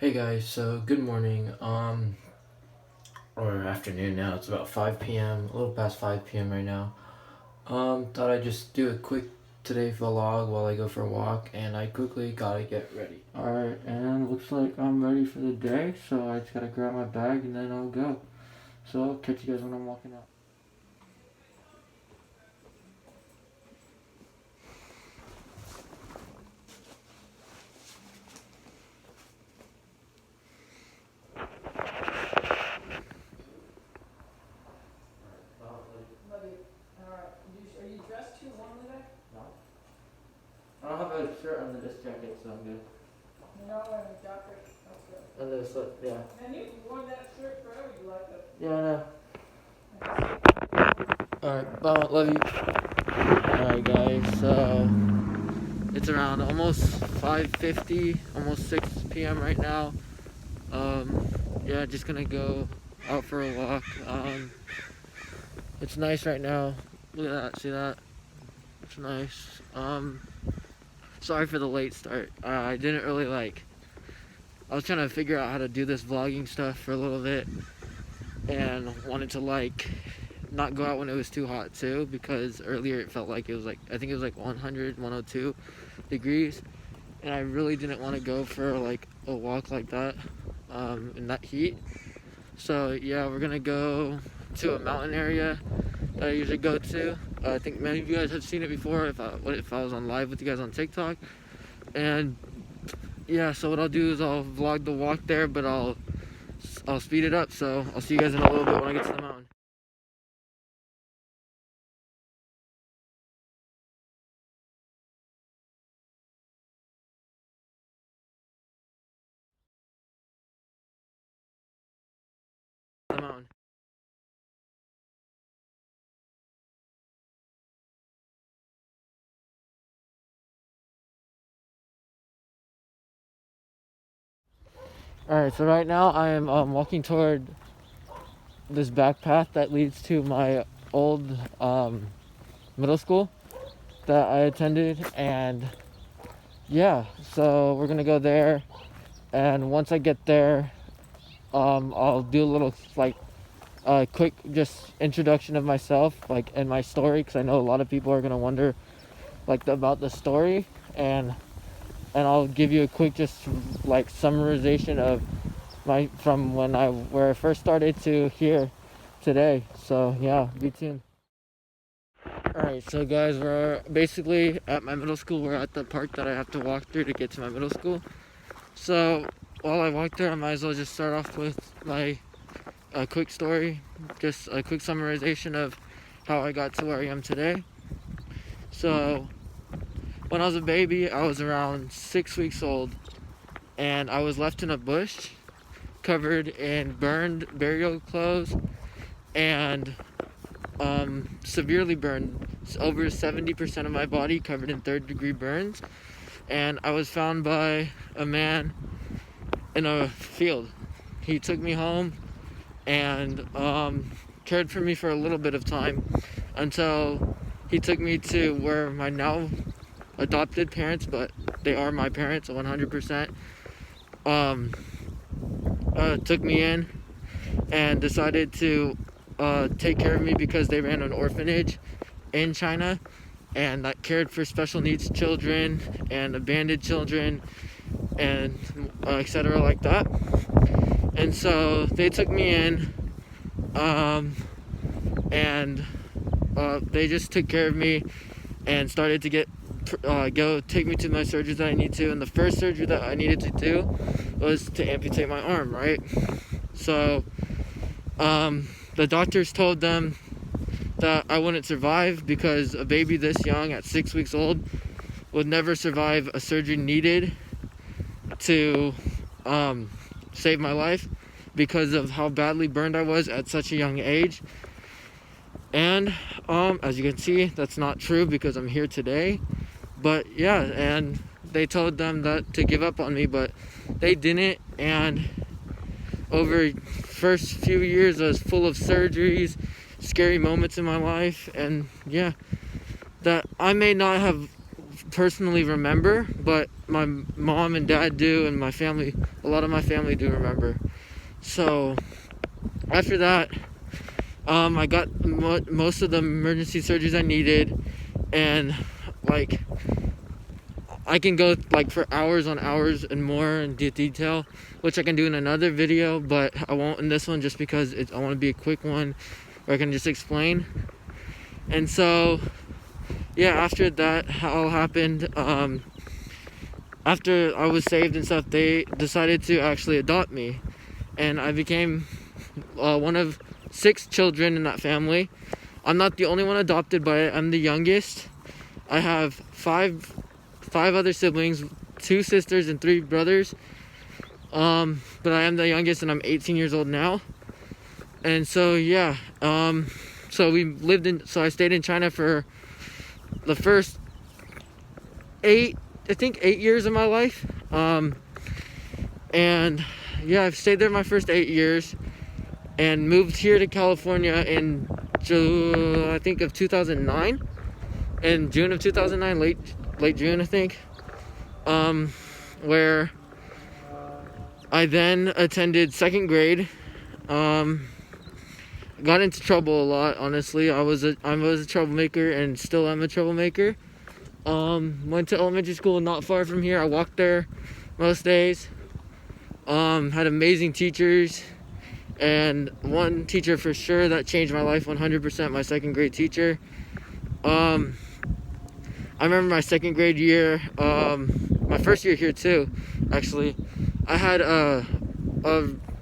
Hey guys, so good morning, or afternoon now. It's about 5 p.m., a little past 5 p.m. right now. Thought I'd just do a quick today vlog while I go for a walk, and I quickly gotta get ready. Alright, and looks like I'm ready for the day, so I just gotta grab my bag and then I'll go. So I'll catch you guys when I'm walking out. Are you dressed too warmly there? No. I don't have a shirt under this jacket, so I'm good. No, and a jacket. That's good. Under this, yeah. And you've worn that shirt forever. You like it. Yeah, I know. Alright, well, love you. Alright guys, so it's around almost 5:50, almost 6 p.m. right now. Yeah, just gonna go out for a walk. It's nice right now. Look at that, see that? It's nice. Sorry for the late start. I didn't really I was trying to figure out how to do this vlogging stuff for a little bit, and wanted to not go out when it was too hot too, because earlier it felt like it was I think it was 100, 102 degrees, and I really didn't want to go for a walk like that in that heat. So yeah, we're gonna go to a mountain area that I usually go to. I think many of you guys have seen it before if I was on live with you guys on TikTok. And yeah, so what I'll do is I'll vlog the walk there, but I'll speed it up, so I'll see you guys in a little bit when I get to the mountain. The mountain. Alright, so right now I am walking toward this back path that leads to my old middle school that I attended, and yeah, so we're gonna go there, and once I get there, I'll do a little quick just introduction of myself, and my story, because I know a lot of people are gonna wonder about the story, and I'll give you a quick just summarization of from where I first started to here today. So yeah, be tuned. Alright, so guys, we're basically at my middle school. We're at the park that I have to walk through to get to my middle school. So while I walk there, I might as well just start off with a quick story, just a quick summarization of how I got to where I am today. So when I was a baby, I was around 6 weeks old, and I was left in a bush covered in burned burial clothes and severely burned, over 70% of my body covered in third-degree burns. And I was found by a man in a field. He took me home and cared for me for a little bit of time until he took me to where my now adopted parents, but they are my parents 100%, took me in and decided to take care of me, because they ran an orphanage in China and that cared for special needs children and abandoned children and etc. like that. And so they took me in, and they just took care of me and started to take me to my surgeries that I need to. And the first surgery that I needed to do was to amputate my arm, right? So the doctors told them that I wouldn't survive, because a baby this young at 6 weeks old would never survive a surgery needed to save my life, because of how badly burned I was at such a young age. And as you can see, that's not true, because I'm here today. But yeah, and they told them that to give up on me, but they didn't. And over first few years, I was full of surgeries, scary moments in my life, and yeah, that I may not have personally remember, but my mom and dad do, and my family, a lot of my family do remember. So after that, I got most of the emergency surgeries I needed, and like I can go like for hours on hours and more in detail, which I can do in another video, but I won't in this one just because I want to be a quick one where I can just explain. And so yeah, after that all happened, after I was saved and stuff, they decided to actually adopt me, and I became one of 6 children in that family. I'm not the only one adopted, but I'm the youngest. I have five other siblings, 2 sisters and 3 brothers. But I am the youngest, and I'm 18 years old now. And so yeah, so I stayed in China for the first 8 years of my life. And yeah, I've stayed there my first 8 years, and moved here to California in I think of 2009, in June of 2009, late June I think, where I then attended 2nd grade. Got into trouble a lot, honestly. I was a troublemaker, and still am a troublemaker. Went to elementary school not far from here. I walked there most days. Had amazing teachers, and one teacher for sure that changed my life 100%, my 2nd grade teacher. I remember my 2nd grade year, my first year here too, actually. I had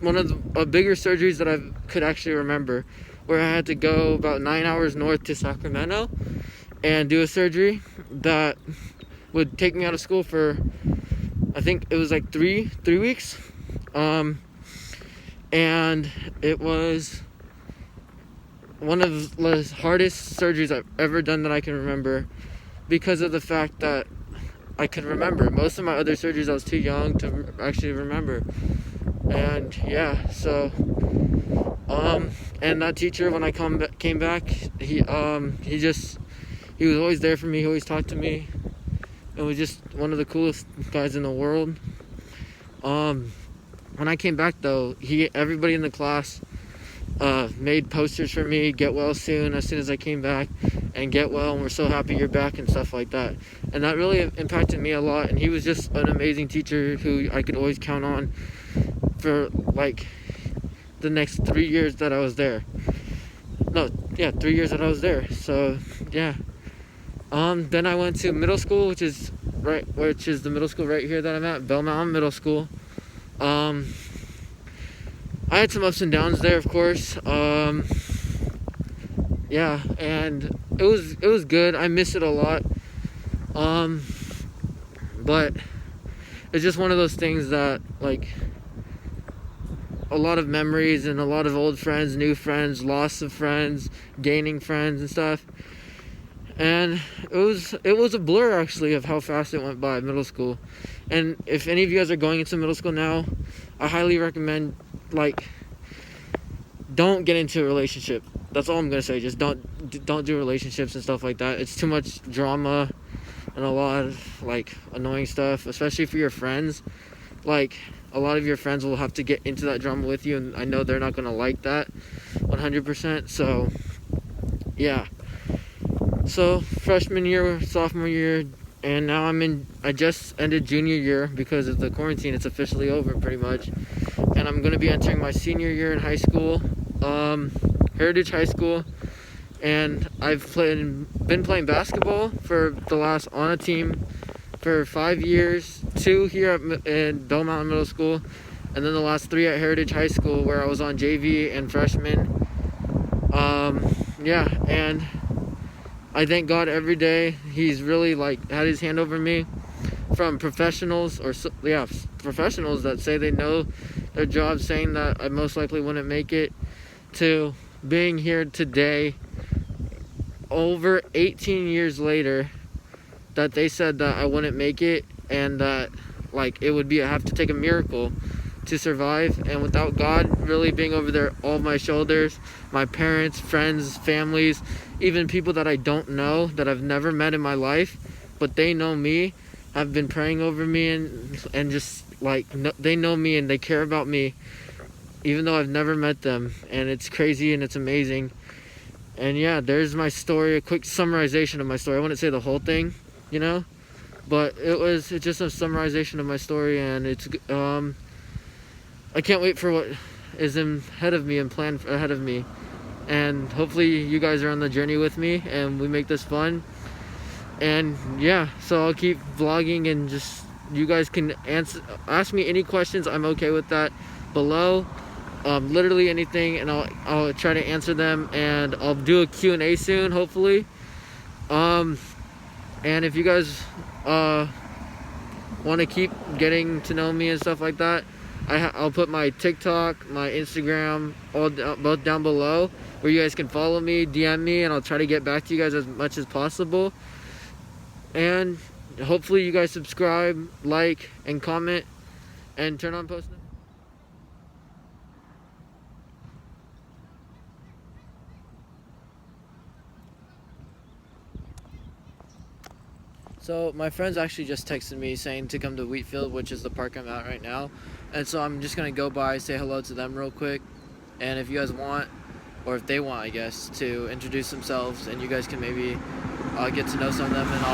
one of the bigger surgeries that I could actually remember, where I had to go about 9 hours north to Sacramento and do a surgery that would take me out of school for, I think it was like three weeks. And it was one of the hardest surgeries I've ever done that I can remember, because of the fact that I could remember. Most of my other surgeries I was too young to actually remember. And yeah, so and that teacher, when I came back, he was always there for me. He always talked to me. It was just one of the coolest guys in the world. When I came back though, everybody in the class made posters for me, get well soon, as soon as I came back, and get well, and we're so happy you're back, and stuff like that. And that really impacted me a lot, and he was just an amazing teacher who I could always count on for like the next 3 years that I was there. 3 years that I was there. So yeah. Then I went to middle school, which is the middle school right here that I'm at, Bell Mountain Middle School. I had some ups and downs there, of course. Yeah, and it was good. I miss it a lot. But it's just one of those things that, like, a lot of memories and a lot of old friends, new friends, loss of friends, gaining friends and stuff. And it was a blur, actually, of how fast it went by middle school. And if any of you guys are going into middle school now, I highly recommend, like, don't get into a relationship. That's all I'm gonna say. Just don't do relationships and stuff like that. It's too much drama and a lot of, like, annoying stuff, especially for your friends. Like, a lot of your friends will have to get into that drama with you, and I know they're not gonna like that 100%. So yeah. So freshman year, sophomore year, and now I just ended junior year because of the quarantine. It's officially over pretty much, and I'm gonna be entering my senior year in high school, Heritage High School. And I've been playing basketball on a team for 5 years, 2 here in Bell Mountain Middle School, and then the last 3 at Heritage High School, where I was on JV and freshman. Yeah, and I thank God every day. He's really, like, had his hand over me, from professionals that say they know their job, saying that I most likely wouldn't make it, to being here today, over 18 years later, that they said that I wouldn't make it, and that, like, it would have to take a miracle to survive. And without God really being over there, all my shoulders, my parents, friends, families, even people that I don't know, that I've never met in my life, but they know me, have been praying over me, and just like they know me and they care about me, even though I've never met them. And it's crazy and it's amazing. And yeah, there's my story, a quick summarization of my story. I wouldn't say the whole thing, you know, but it's just a summarization of my story. And it's I can't wait for what is ahead of me and planned ahead of me. And hopefully you guys are on the journey with me and we make this fun. And yeah, so I'll keep vlogging, and just you guys can ask me any questions. I'm okay with that below, literally anything, and I'll try to answer them, and I'll do a Q&A soon, hopefully. And if you guys want to keep getting to know me and stuff like that, I'll put my TikTok, my Instagram, both down below, where you guys can follow me, DM me, and I'll try to get back to you guys as much as possible. And hopefully you guys subscribe, like, and comment, and turn on post notifications. So my friends actually just texted me saying to come to Wheatfield, which is the park I'm at right now. And so I'm just going to go by, say hello to them real quick. And if you guys want, or if they want, I guess, to introduce themselves, and you guys can maybe get to know some of them, and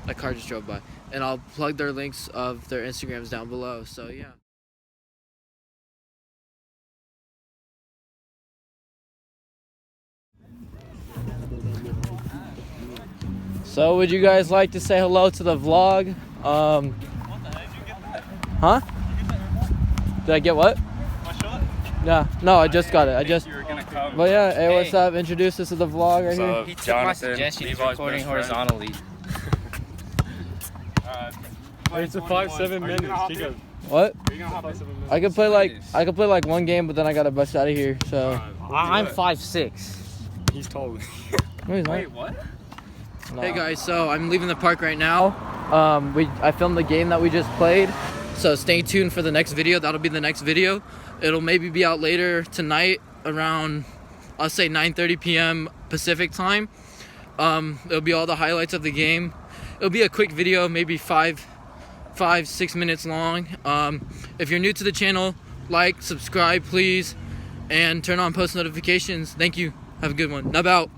a car just drove by. And I'll plug their links of their Instagrams down below. So yeah. So would you guys like to say hello to the vlog? What the heck? Did you get that? Huh? Did you get that remote? Did I get what? My shot? Yeah. No, I just got it. You were gonna come. But yeah, hey, what's up? Introduce us to the vlog right here. He took my suggestion. He's recording horizontally. It's a 5-7 minutes. What? Are you gonna hop in? I could play like one game, but then I gotta bust out of here. So. I'm 5'6". He's tall. No, he's not. Wait, what? No. Hey guys, so I'm leaving the park right now. I filmed the game that we just played, so stay tuned for the next video. That'll be the next video. It'll maybe be out later tonight around, I'll say 9:30 p.m. Pacific time. It'll be all the highlights of the game. It'll be a quick video, maybe 5-6 minutes long. If you're new to the channel, like, subscribe please, and turn on post notifications. Thank you. Have a good one. Nub out.